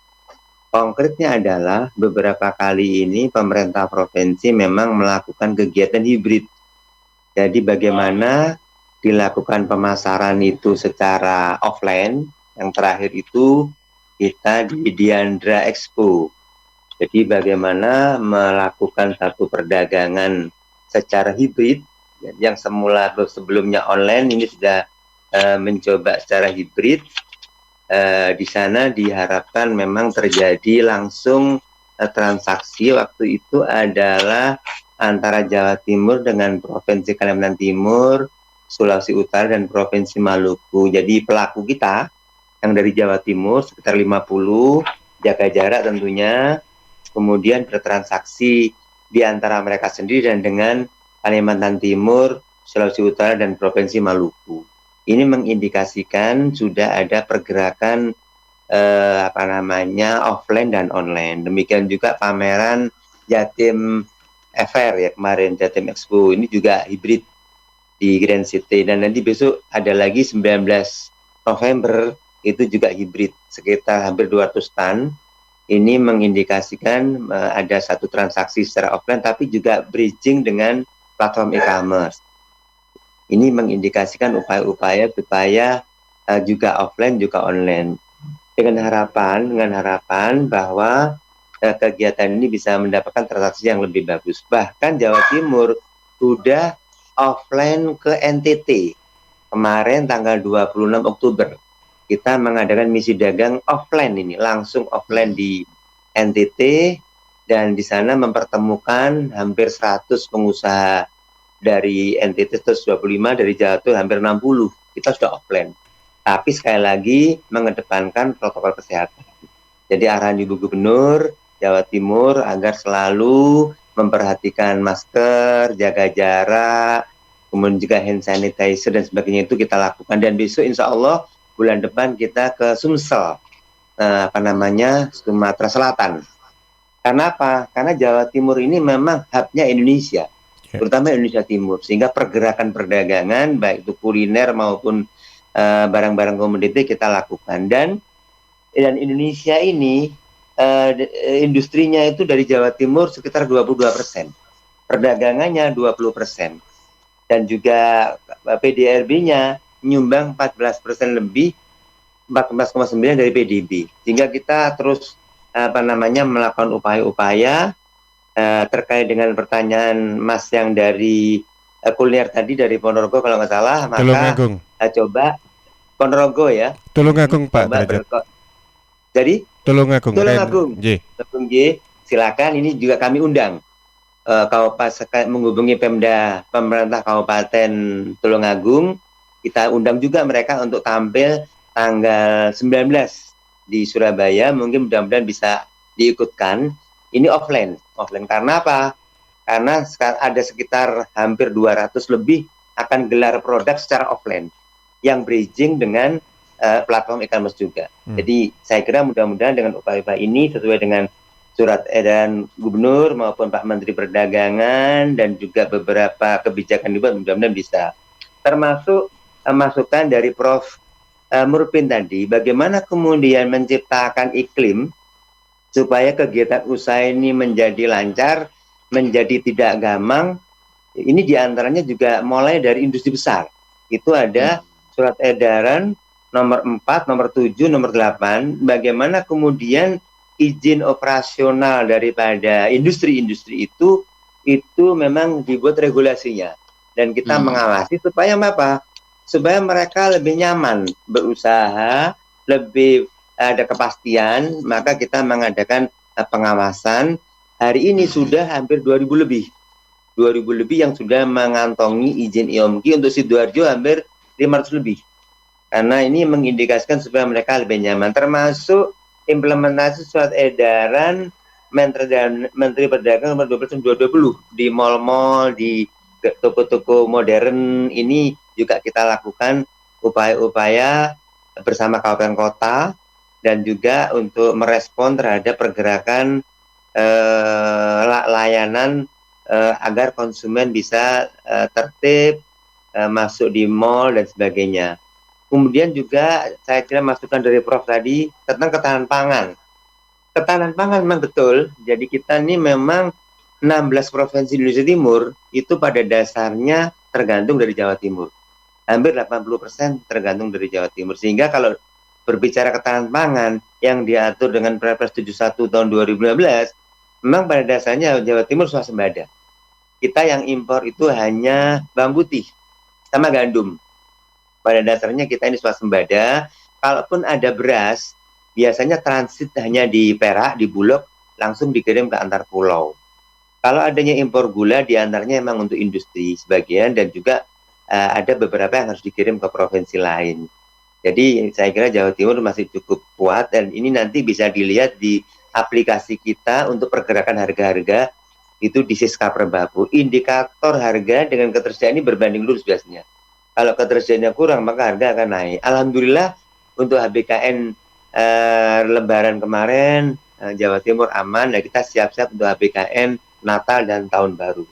konkretnya adalah beberapa kali ini pemerintah provinsi memang melakukan kegiatan hibrid. Jadi bagaimana dilakukan pemasaran itu secara offline, yang terakhir itu kita di Diandra Expo. Jadi bagaimana melakukan satu perdagangan secara hibrid, yang semula sebelumnya online ini sudah mencoba secara hibrid. Di sana diharapkan memang terjadi langsung transaksi. Waktu itu adalah antara Jawa Timur dengan Provinsi Kalimantan Timur, Sulawesi Utara dan Provinsi Maluku. Jadi pelaku kita yang dari Jawa Timur sekitar 50, jaga jarak tentunya, kemudian bertransaksi di antara mereka sendiri dan dengan Kalimantan Timur, Sulawesi Utara dan Provinsi Maluku. Ini mengindikasikan sudah ada pergerakan offline dan online. Demikian juga pameran Jatim Fair ya kemarin, Jatim Expo, ini juga hibrid di Grand City, dan nanti besok ada lagi 19 November itu juga hibrid, sekitar hampir 200 ton. Ini mengindikasikan ada satu transaksi secara offline tapi juga bridging dengan platform e-commerce. Ini mengindikasikan upaya-upaya supaya juga offline juga online. Dengan harapan bahwa kegiatan ini bisa mendapatkan transaksi yang lebih bagus. Bahkan Jawa Timur sudah offline ke NTT. Kemarin tanggal 26 Oktober kita mengadakan misi dagang offline ini, langsung offline di NTT, dan di sana mempertemukan hampir 100 pengusaha dari NTT, 125 dari Jawa Timur, hampir 60. Kita sudah offline. Tapi sekali lagi mengedepankan protokol kesehatan. Jadi arahan Ibu Gubernur Jawa Timur agar selalu memperhatikan masker, jaga jarak, kemudian juga hand sanitizer dan sebagainya itu kita lakukan. Dan besok insya Allah bulan depan kita ke Sumsel, Sumatera Selatan. Karena apa? Karena Jawa Timur ini memang hubnya Indonesia, terutama Indonesia Timur, sehingga pergerakan perdagangan baik itu kuliner maupun barang-barang komoditi kita lakukan. Dan Indonesia ini industrinya itu dari Jawa Timur sekitar 22%, perdagangannya 20%, dan juga PDRB-nya nyumbang 14% lebih, 14,9 dari PDB. Sehingga kita terus melakukan upaya-upaya terkait dengan pertanyaan Mas yang dari kuliner tadi dari Ponorogo kalau nggak salah, maka coba Ponorogo ya. Tulungagung Pak Coba Derajat. Jadi Tulungagung. Tulungagung. J. Silakan, ini juga kami undang kabupaten menghubungi pemerintah Kabupaten Tulungagung. Kita undang juga mereka untuk tampil tanggal 19 di Surabaya. Mungkin mudah-mudahan bisa diikutkan. Ini offline karena apa? Karena ada sekitar hampir 200 lebih akan gelar produk secara offline yang bridging dengan platform e-commerce juga. Jadi saya kira mudah-mudahan dengan upaya-upaya ini sesuai dengan surat edaran Gubernur maupun Pak Menteri Perdagangan dan juga beberapa kebijakan dibuat, mudah-mudahan bisa. Termasuk masukan dari Prof. Murpin tadi, bagaimana kemudian menciptakan iklim supaya kegiatan usaha ini menjadi lancar, menjadi tidak gamang. Ini diantaranya juga mulai dari industri besar. Itu ada surat edaran nomor 4, nomor 7, nomor 8, bagaimana kemudian izin operasional daripada industri-industri itu memang dibuat regulasinya. Dan kita mengawasi supaya apa? Supaya mereka lebih nyaman berusaha, lebih ada kepastian, maka kita mengadakan pengawasan. Hari ini sudah hampir 2.000 lebih. 2.000 lebih yang sudah mengantongi izin IOMKI, untuk Sidoarjo hampir 500 lebih. Karena ini mengindikasikan supaya mereka lebih nyaman, termasuk implementasi surat edaran Menteri Perdagangan nomor 12 2020 di mal-mal, di toko-toko modern. Ini juga kita lakukan upaya-upaya bersama kabupaten kota dan juga untuk merespon terhadap pergerakan layanan agar konsumen bisa tertib masuk di mal dan sebagainya. Kemudian juga saya kira masukan dari Prof tadi tentang ketahanan pangan. Ketahanan pangan memang betul. Jadi kita ini memang 16 provinsi Indonesia Timur itu pada dasarnya tergantung dari Jawa Timur. Hampir 80% tergantung dari Jawa Timur. Sehingga kalau berbicara ketahanan pangan yang diatur dengan Perpres 71 tahun 2015, memang pada dasarnya Jawa Timur swasembada. Kita yang impor itu hanya bawang putih sama gandum. Pada dasarnya kita ini swasembada. Kalaupun ada beras, biasanya transit hanya di Perak, di Bulog, langsung dikirim ke antar pulau. Kalau adanya impor gula, diantaranya memang untuk industri sebagian, dan juga ada beberapa yang harus dikirim ke provinsi lain. Jadi saya kira Jawa Timur masih cukup kuat, dan ini nanti bisa dilihat di aplikasi kita untuk pergerakan harga-harga itu di Siska Perbapu. Indikator harga dengan ketersediaan ini berbanding lurus biasanya. Kalau ketersediaannya kurang, maka harga akan naik. Alhamdulillah untuk HBKN Lebaran kemarin Jawa Timur aman, dan kita siap-siap untuk HBKN Natal dan Tahun Baru.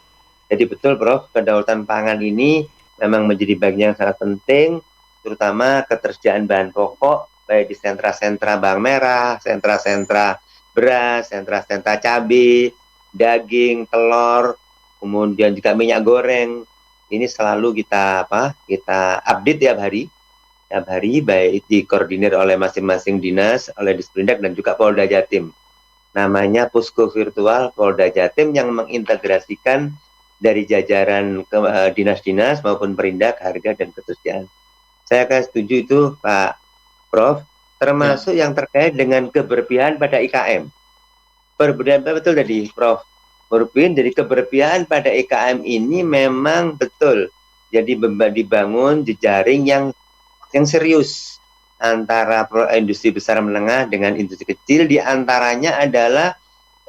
Jadi betul Prof, kedaulatan pangan ini memang menjadi bagian yang sangat penting, terutama ketersediaan bahan pokok, baik di sentra-sentra bawang merah, sentra-sentra beras, sentra-sentra cabai, daging, telur, kemudian juga minyak goreng. Ini selalu kita update tiap hari, baik dikoordinir oleh masing-masing dinas, oleh Disperindak dan juga Polda Jatim. Namanya Posko Virtual Polda Jatim yang mengintegrasikan dari jajaran dinas-dinas maupun Perindak harga dan ketersediaan. Saya akan setuju itu Pak Prof, termasuk yang terkait dengan keberpihakan pada IKM. Betul tadi Prof Murpin, dari keberpihakan pada IKM ini memang betul. Jadi dibangun jejaring yang serius antara industri besar menengah dengan industri kecil. Di antaranya adalah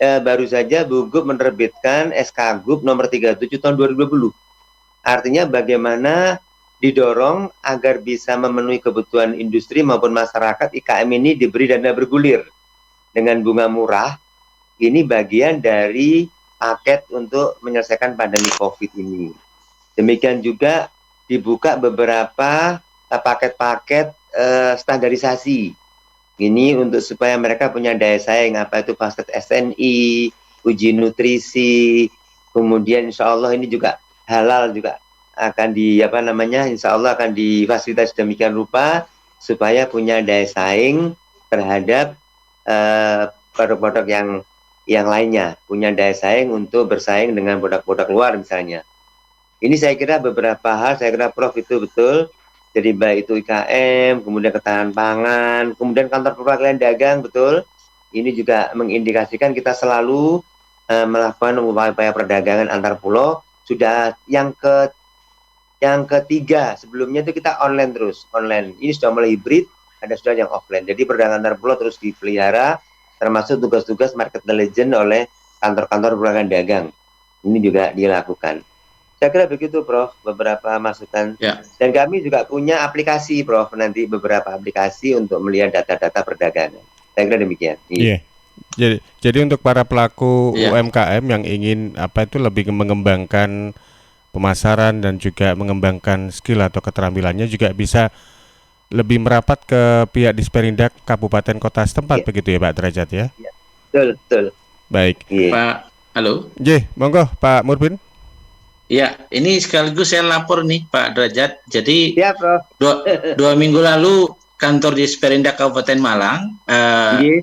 baru saja Bu Gub menerbitkan SK Gub nomor 37 tahun 2020. Artinya bagaimana didorong agar bisa memenuhi kebutuhan industri maupun masyarakat, IKM ini diberi dana bergulir dengan bunga murah. Ini bagian dari paket untuk menyelesaikan pandemi COVID ini. Demikian juga dibuka beberapa paket-paket standarisasi. Ini untuk supaya mereka punya daya saing, apa itu paket SNI, uji nutrisi, kemudian insya Allah ini juga halal juga akan insya Allah akan difasilitasi demikian rupa supaya punya daya saing terhadap produk-produk yang lainnya, punya daya saing untuk bersaing dengan produk-produk luar misalnya. Ini saya kira beberapa hal, saya kira Prof itu betul. Jadi baik itu IKM, kemudian ketahanan pangan, kemudian kantor perwakilan dagang, betul. Ini juga mengindikasikan kita selalu melakukan upaya perdagangan antar pulau. Sudah yang ketiga, sebelumnya itu kita online terus, online. Ini sudah mulai hibrid, ada sudah yang offline. Jadi perdagangan antar pulau terus dipelihara, termasuk tugas-tugas market intelligence oleh kantor-kantor perwakilan dagang. Ini juga dilakukan. Saya kira begitu, Prof. Beberapa masukan. Ya. Dan kami juga punya aplikasi, Prof. Nanti beberapa aplikasi untuk melihat data-data perdagangan. Saya kira demikian. Iya. Jadi untuk para pelaku Iya. UMKM yang ingin lebih mengembangkan pemasaran dan juga mengembangkan skill atau keterampilannya juga bisa lebih merapat ke pihak Disperindak Kabupaten Kota setempat, begitu ya Pak Derajat ya? Betul. Baik. Pak, halo. Monggo Pak Murbin. Ya, ini sekaligus saya lapor nih Pak Derajat. Jadi ya, Prof. Dua minggu lalu kantor Disperindak Kabupaten Malang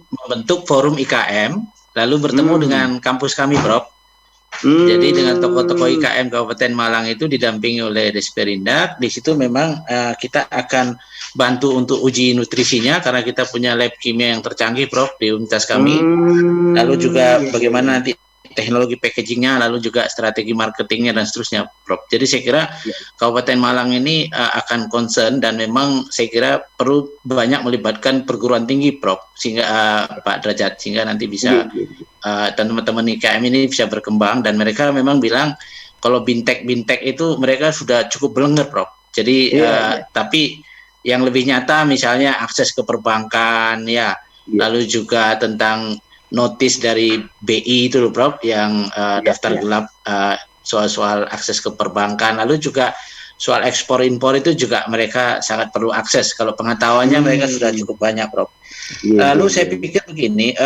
membentuk forum IKM, lalu bertemu dengan kampus kami, Prof. Jadi dengan tokoh-tokoh IKM Kabupaten Malang itu didampingi oleh Disperindak. Di situ memang kita akan bantu untuk uji nutrisinya karena kita punya lab kimia yang tercanggih, Prof, di universitas kami. Lalu juga bagaimana nanti teknologi packagingnya, lalu juga strategi marketingnya dan seterusnya, Prof. Jadi saya kira Kabupaten Malang ini akan concern dan memang saya kira perlu banyak melibatkan perguruan tinggi, Prof. Sehingga Pak Derajat, sehingga nanti bisa teman-teman IKM ini bisa berkembang. Dan mereka memang bilang kalau bintek itu mereka sudah cukup belenger, Prof. Jadi tapi yang lebih nyata misalnya akses ke perbankan ya, lalu juga tentang notis dari BI itu loh, Prof, yang daftar gelap soal akses ke perbankan, lalu juga soal ekspor impor itu juga mereka sangat perlu akses. Kalau pengetahuannya mereka sudah cukup banyak, Prof. Lalu saya pikir begini,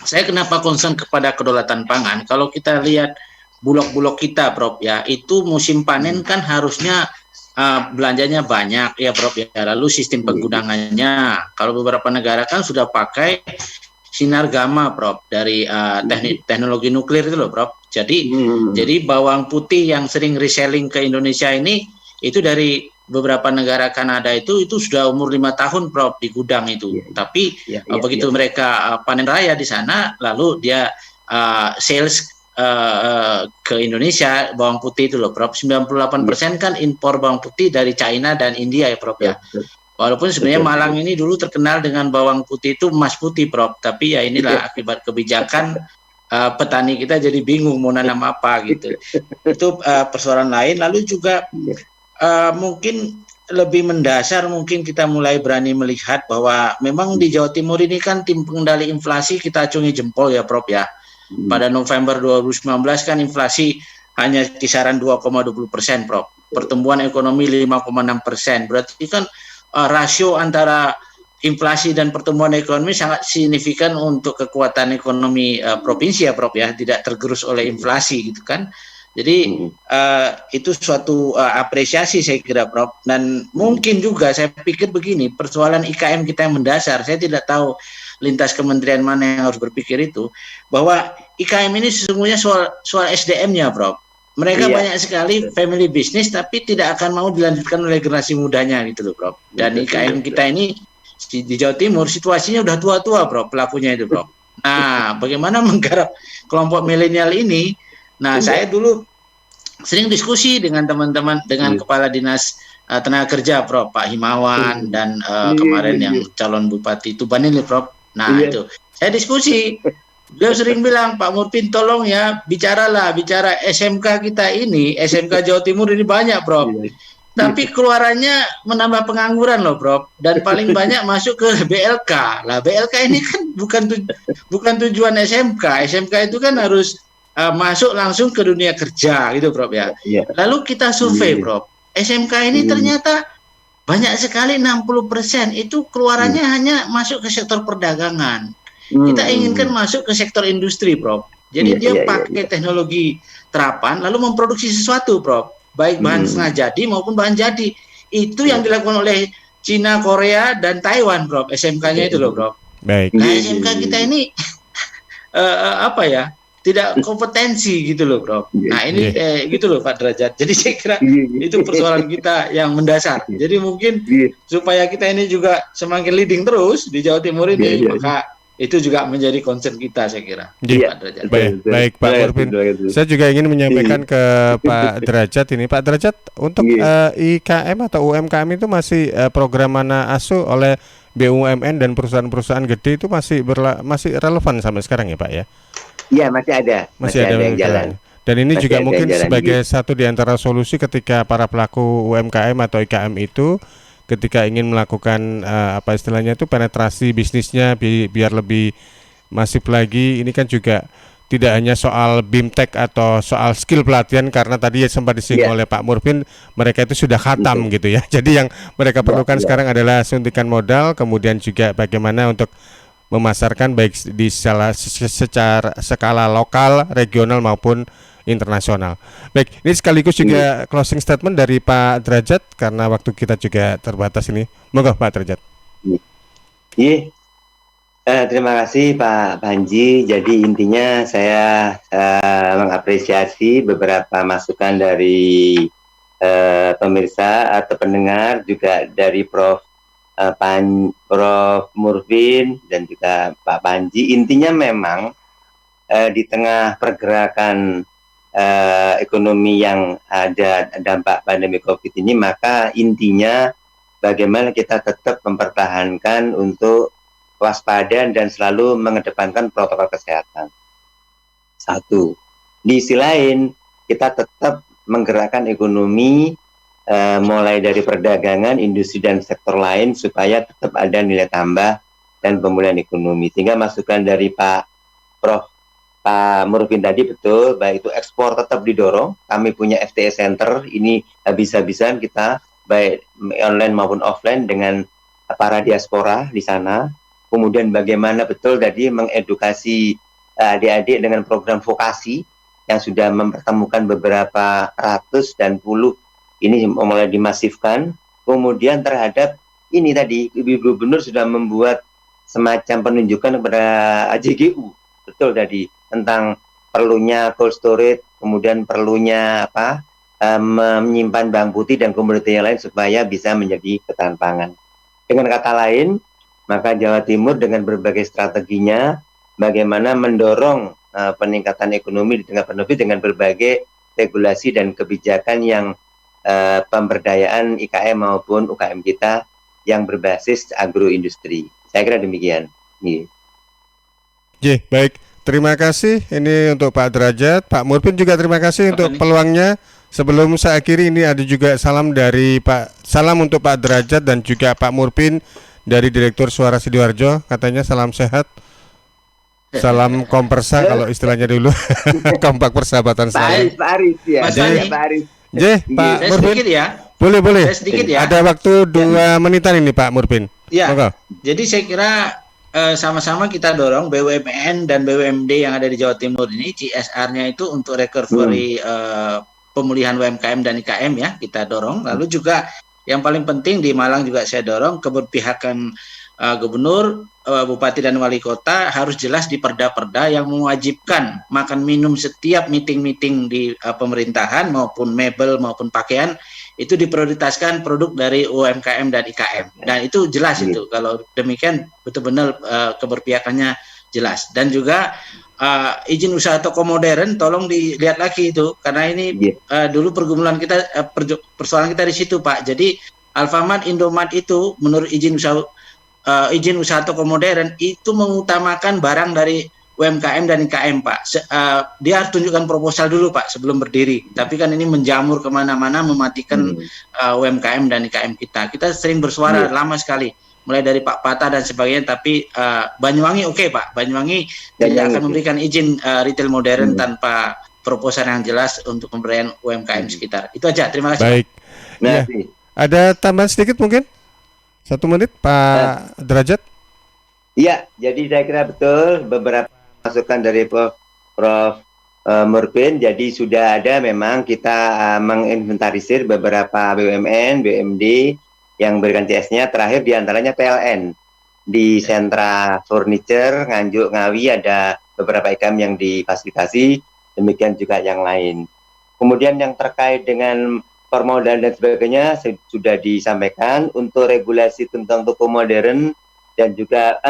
saya kenapa concern kepada kedaulatan pangan? Kalau kita lihat bulog-bulog kita, Prof, ya itu musim panen kan harusnya belanjanya banyak ya, Prof, ya. Lalu sistem penggunangannya, kalau beberapa negara kan sudah pakai sinar gamma, Prof, dari teknologi nuklir itu loh, Prof. Jadi bawang putih yang sering reselling ke Indonesia ini itu dari beberapa negara Kanada itu sudah umur 5 tahun, Prof, di gudang itu. Tapi begitu mereka panen raya di sana, lalu dia sales ke Indonesia bawang putih itu loh, Prof. 98% kan impor bawang putih dari China dan India ya, Prof, ya. Walaupun sebenarnya Malang ini dulu terkenal dengan bawang putih itu emas putih, Prof. Tapi ya inilah akibat kebijakan petani kita jadi bingung mau nanam apa gitu. Itu persoalan lain. Lalu juga mungkin lebih mendasar, mungkin kita mulai berani melihat bahwa memang di Jawa Timur ini kan tim pengendali inflasi kita acungi jempol ya, Prof, ya. Pada November 2019 kan inflasi hanya kisaran 2,20%, Prof. Pertumbuhan ekonomi 5,6%. Berarti kan rasio antara inflasi dan pertumbuhan ekonomi sangat signifikan untuk kekuatan ekonomi provinsi ya, Prof, ya, tidak tergerus oleh inflasi gitu kan. Jadi itu suatu apresiasi saya kira, Prof. Dan mungkin juga saya pikir begini, persoalan IKM kita yang mendasar, saya tidak tahu lintas kementerian mana yang harus berpikir itu, bahwa IKM ini sesungguhnya soal SDM-nya, Prof. Mereka banyak sekali family business tapi tidak akan mau dilanjutkan oleh generasi mudanya gitu loh, Prof. Dan IKM kita ini di Jawa Timur situasinya udah tua-tua, Prof, pelakunya itu, Prof. Nah, bagaimana menggarap kelompok milenial ini? Nah, saya dulu sering diskusi dengan teman-teman, dengan Kepala Dinas Tenaga Kerja, Prof, Pak Himawan, dan kemarin yang calon Bupati Tuban ini, Prof. Nah, itu saya diskusi. Beliau sering bilang, Pak Murpin tolong ya bicara SMK kita ini, SMK Jawa Timur ini banyak, Prof. Tapi keluarannya menambah pengangguran loh, Prof. Dan paling banyak masuk ke BLK. Lah BLK ini kan bukan tujuan SMK. SMK itu kan harus masuk langsung ke dunia kerja gitu, Prof, ya. Lalu kita survei, Prof. SMK ini ternyata banyak sekali, 60% itu keluarannya hanya masuk ke sektor perdagangan. Kita inginkan masuk ke sektor industri, Prof. Jadi dia pakai teknologi terapan lalu memproduksi sesuatu, Prof. Baik bahan setengah jadi maupun bahan jadi. Itu yang dilakukan oleh Cina, Korea, dan Taiwan, Prof. SMK-nya itu loh, Prof. Baik. Nah, SMK kita ini apa ya? tidak kompetensi gitu loh, Prof. Nah ini gitu loh Pak Derajat. Jadi saya kira itu persoalan kita yang mendasar. Jadi mungkin supaya kita ini juga semakin leading terus di Jawa Timur ini, maka itu juga menjadi concern kita saya kira. Pak Derajat. Baik Pak Murpin. Saya juga ingin menyampaikan ke Pak Derajat ini. Pak Derajat, untuk IKM atau UMKM itu masih program mana asuh oleh BUMN dan perusahaan-perusahaan gede itu masih relevan sampai sekarang ya Pak ya? Iya, masih ada. Masih ada yang jalan. Dan ini Masih juga ada mungkin yang jalan sebagai gitu. satu di antara solusi ketika para pelaku UMKM atau IKM itu ketika ingin melakukan apa istilahnya itu penetrasi bisnisnya biar lebih masif lagi. Ini kan juga tidak hanya soal BIMTEK atau soal skill pelatihan, karena tadi sempat disinggung oleh Pak Murpin, mereka itu sudah khatam gitu ya. Jadi yang mereka perlukan sekarang adalah suntikan modal, kemudian juga bagaimana untuk memasarkan baik di secara skala lokal, regional maupun internasional. Baik, ini sekaligus juga closing statement dari Pak Derajat karena waktu kita juga terbatas ini. Monggo Pak Derajat. Terima kasih Pak Panji. Jadi intinya saya mengapresiasi beberapa masukan dari pemirsa atau pendengar, juga dari Prof Murpin dan juga Pak Panji. Intinya memang di tengah pergerakan ekonomi yang ada dampak pandemi COVID ini, maka intinya bagaimana kita tetap mempertahankan untuk waspada dan selalu mengedepankan protokol kesehatan. Satu. Di sisi lain, kita tetap menggerakkan ekonomi mulai dari perdagangan, industri dan sektor lain supaya tetap ada nilai tambah dan pemulihan ekonomi. Sehingga masukan dari Pak Murpin tadi betul, baik itu ekspor tetap didorong. Kami punya FTA Center, ini habis-habisan kita baik online maupun offline dengan para diaspora di sana. Kemudian bagaimana betul tadi mengedukasi adik-adik dengan program vokasi yang sudah mempertemukan beberapa ratus dan puluh, ini mulai dimasifkan. Kemudian terhadap ini tadi, Ibu Gubernur sudah membuat semacam penunjukan kepada AJGU, betul tadi, tentang perlunya cold storage, kemudian perlunya menyimpan bawang putih dan komoditi yang lain supaya bisa menjadi ketahanan pangan. Dengan kata lain, maka Jawa Timur dengan berbagai strateginya, bagaimana mendorong peningkatan ekonomi di tengah pandemi dengan berbagai regulasi dan kebijakan yang pemberdayaan IKM maupun UKM kita yang berbasis agroindustri. Saya kira demikian. Baik. Terima kasih ini untuk Pak Derajat, Pak Murpin juga terima kasih untuk peluangnya. Sebelum saya akhiri, ini ada juga salam untuk Pak Derajat dan juga Pak Murpin dari Direktur Suara Sidoarjo, katanya salam sehat. Salam kompersa kalau istilahnya dulu. Kompak persahabatan selalu. Pak Aris ya. Pak Aris. Pak Murpin. Sedikit ya. Boleh. Saya sedikit ya. Ada waktu 2 menitan ini Pak Murpin. Ya. Jadi saya kira sama-sama kita dorong BUMN dan BUMD yang ada di Jawa Timur ini, CSR-nya itu untuk recovery pemulihan UMKM dan IKM ya, kita dorong. Lalu juga yang paling penting di Malang juga saya dorong keberpihakan gubernur, bupati dan wali kota harus jelas di perda-perda yang mewajibkan makan minum setiap meeting-meeting di pemerintahan maupun mebel maupun pakaian itu diprioritaskan produk dari UMKM dan IKM. Dan itu jelas itu. Kalau demikian betul-betul keberpihakannya jelas. Dan juga izin usaha toko modern tolong dilihat lagi itu, karena ini dulu pergumulan kita, persoalan kita di situ Pak. Jadi Alfamart, Indomart itu menurut izin usaha toko modern itu mengutamakan barang dari UMKM dan IKM Pak. Dia harus tunjukkan proposal dulu Pak sebelum berdiri. Tapi kan ini menjamur kemana-mana, mematikan UMKM dan IKM kita. Kita sering bersuara lama sekali, mulai dari Pak Patah dan sebagainya. Tapi Banyuwangi oke Pak. Banyuwangi tidak akan memberikan izin retail modern tanpa proposal yang jelas untuk pemberdayaan UMKM sekitar. Itu aja. Terima kasih. Baik. Ya. Ada tambahan sedikit mungkin? 1 menit Pak Derajat. Iya, jadi saya kira betul beberapa masukan dari Prof Murpin. Jadi sudah ada memang kita menginventarisir beberapa BUMN, BUMD yang berikan CS-nya. Terakhir diantaranya PLN di sentra furniture Nganjuk Ngawi ada beberapa IKM yang difasilitasi, demikian juga yang lain. Kemudian yang terkait dengan permodalan dan sebagainya sudah disampaikan untuk regulasi tentang toko modern dan juga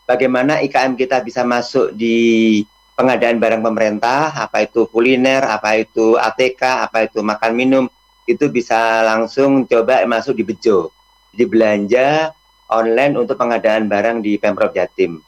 bagaimana IKM kita bisa masuk di pengadaan barang pemerintah, apa itu kuliner, apa itu ATK, apa itu makan minum, itu bisa langsung coba masuk di Bejo. Jadi belanja online untuk pengadaan barang di Pemprov Jatim.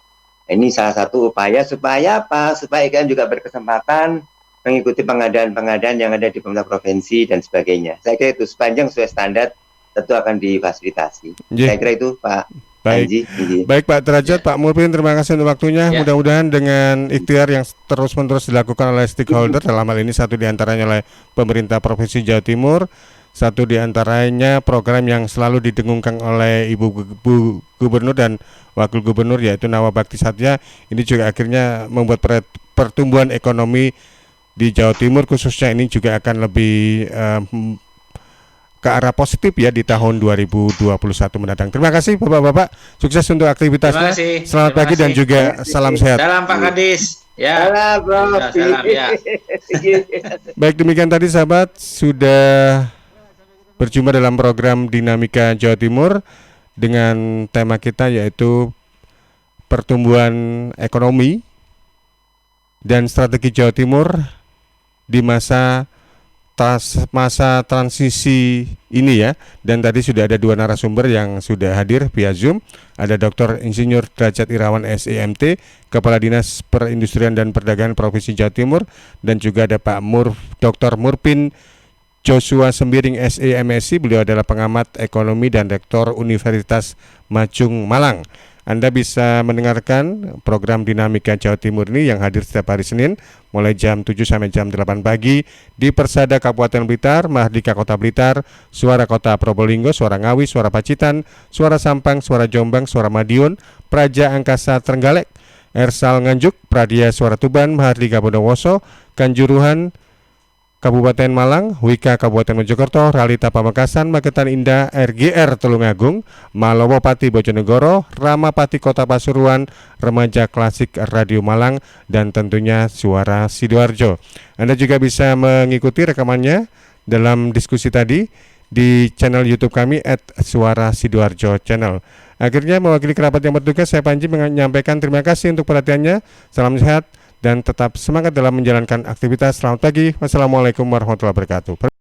Ini salah satu upaya supaya apa? Supaya IKM juga berkesempatan mengikuti pengadaan-pengadaan yang ada di pemerintah provinsi dan sebagainya. Saya kira itu sepanjang sesuai standar tentu akan difasilitasi. Saya kira itu Pak. Baik, baik Pak Derajat, Pak Murpin, terima kasih untuk waktunya. Mudah-mudahan dengan ikhtiar yang terus-menerus dilakukan oleh stakeholder, dalam hal ini satu diantaranya oleh pemerintah Provinsi Jawa Timur, satu diantaranya program yang selalu didengungkan oleh Ibu Gubernur dan Wakil Gubernur yaitu Nawabakti Satya, ini juga akhirnya membuat pertumbuhan ekonomi di Jawa Timur khususnya ini juga akan lebih ke arah positif ya di tahun 2021 mendatang. Terima kasih Bapak-bapak, sukses untuk aktivitasnya. Selamat pagi dan juga salam sehat. Salam Pak Kadis. Ya. Salam ya. Baik, demikian tadi sahabat sudah berjumpa dalam program Dinamika Jawa Timur dengan tema kita yaitu pertumbuhan ekonomi dan strategi Jawa Timur di masa transisi ini ya. Dan tadi sudah ada dua narasumber yang sudah hadir via Zoom. Ada Dr. Insinyur Derajat Irawan SEMT, Kepala Dinas Perindustrian dan Perdagangan Provinsi Jawa Timur, dan juga ada Pak Dr. Murpin Joshua Sembiring SEMSI. Beliau adalah pengamat ekonomi dan rektor Universitas Majung Malang. Anda bisa mendengarkan program Dinamika Jawa Timur ini yang hadir setiap hari Senin mulai jam 7 sampai jam 8 pagi di Persada Kabupaten Blitar, Mahardika Kota Blitar, Suara Kota Probolinggo, Suara Ngawi, Suara Pacitan, Suara Sampang, Suara Jombang, Suara Madiun, Praja Angkasa Trenggalek, Ersal Nganjuk, Pradia Suara Tuban, Mahardika Bondowoso, Kanjuruhan Kabupaten Malang, Wika Kabupaten Mojokerto, Ralita Pamekasan, Magetan Indah, RGR Tulungagung, Malowo Pati Bojonegoro, Ramapati Kota Pasuruan, Remaja Klasik Radio Malang, dan tentunya Suara Sidoarjo. Anda juga bisa mengikuti rekamannya dalam diskusi tadi di channel YouTube kami @Suara Sidoarjo Channel. Akhirnya mewakili kerabat yang bertugas, saya Panji menyampaikan terima kasih untuk perhatiannya. Salam sehat dan tetap semangat dalam menjalankan aktivitas. Selamat pagi. Wassalamualaikum warahmatullahi wabarakatuh.